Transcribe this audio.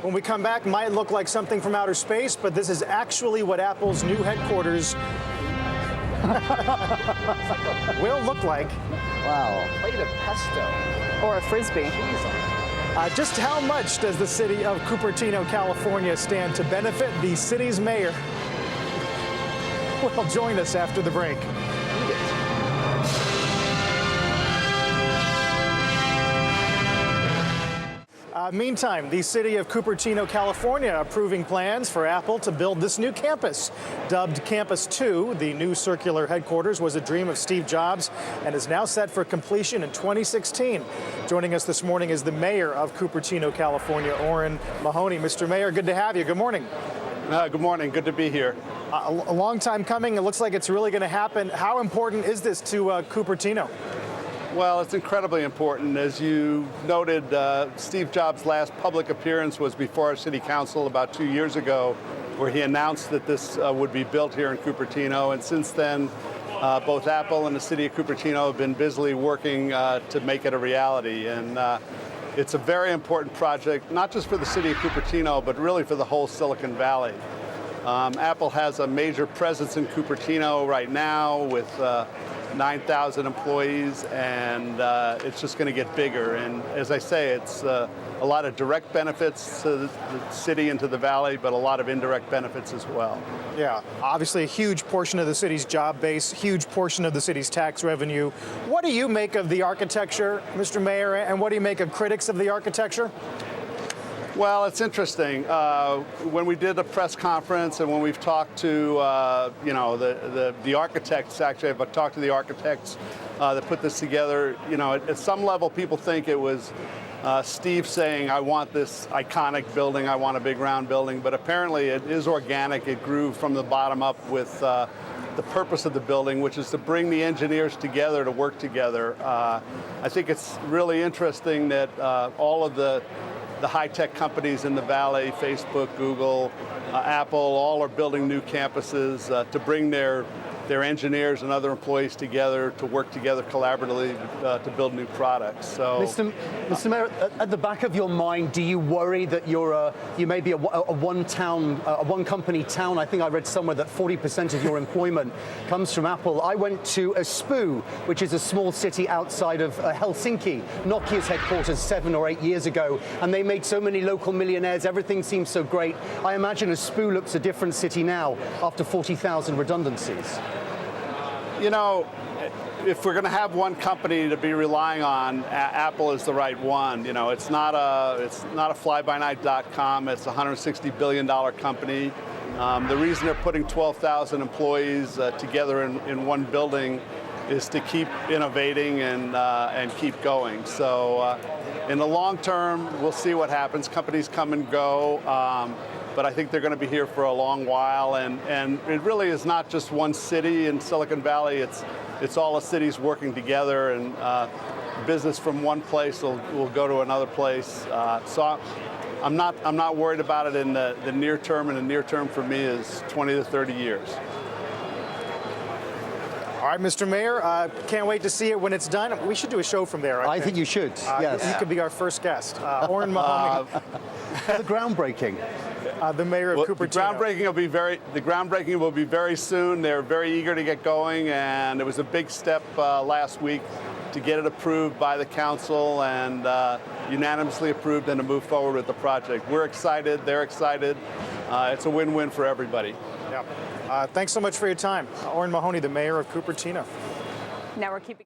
When we come back, might look like something from outer space, but this is actually what Apple's new headquarters will look like. Wow. A plate of pesto. Or a Frisbee. Just how much does the city of Cupertino, California stand to benefit? The city's mayor will join us after the break. Meantime, the city of Cupertino, California, approving plans for Apple to build this new campus. Dubbed Campus 2, the new circular headquarters was a dream of Steve Jobs and is now set for completion in 2016. Joining us this morning is the mayor of Cupertino, California, Orrin Mahoney. Mr. Mayor, good to have you. Good morning. Good morning. Good to be here. A long time coming. It looks like it's really going to happen. How important is this to Cupertino? Well, it's incredibly important. As you noted, Steve Jobs' last public appearance was before our city council about 2 years ago, where he announced that this would be built here in Cupertino. And since then, both Apple and the city of Cupertino have been busily working to make it a reality. And it's a very important project, not just for the city of Cupertino, but really for the whole Silicon Valley. Apple has a major presence in Cupertino right now with 9,000 employees, and it's just going to get bigger. And as I say, it's a lot of direct benefits to the city and to the valley, but a lot of indirect benefits as well. Yeah, obviously a huge portion of the city's job base, huge portion of the city's tax revenue. What do you make of the architecture, Mr. Mayor, and what do you make of critics of the architecture? Well, it's interesting. When we did a press conference and when we've talked to, the architects, actually, I've talked to the architects that put this together, at some level people think it was Steve saying, I want this iconic building, I want a big round building, but apparently it is organic. It grew from the bottom up with the purpose of the building, which is to bring the engineers together to work together. I think it's really interesting that all of the high-tech companies in the valley, Facebook, Google, Apple, all are building new campuses to bring their engineers and other employees together to work together collaboratively to build new products. So, Mr. Mayor, at the back of your mind, do you worry that you may be a one-company town? I think I read somewhere that 40% of your employment comes from Apple. I went to Espoo, which is a small city outside of Helsinki, Nokia's headquarters 7 or 8 years ago, and they made so many local millionaires. Everything seems so great. I imagine Espoo looks a different city now after 40,000 redundancies. If we're going to have one company to be relying on, Apple is the right one. It's not a fly-by-night.com. It's a $160 billion company. The reason they're putting 12,000 employees together in one building is to keep innovating and keep going. So in the long term, we'll see what happens. Companies come and go. But I think they're going to be here for a long while, and it really is not just one city in Silicon Valley. It's all the cities working together, and business from one place will go to another place. So I'm not worried about it in the near term, and the near term for me is 20 to 30 years. All right, Mr. Mayor, can't wait to see it when it's done. We should do a show from there. I think you should. Yes, you could be our first guest, Orrin Mahoney. The groundbreaking. The mayor of Cupertino. The groundbreaking will be very soon. They're very eager to get going, and it was a big step last week to get it approved by the council and unanimously approved and to move forward with the project. We're excited. They're excited. It's a win-win for everybody. Yeah. Thanks so much for your time, Orrin Mahoney, the mayor of Cupertino. Now we're keeping.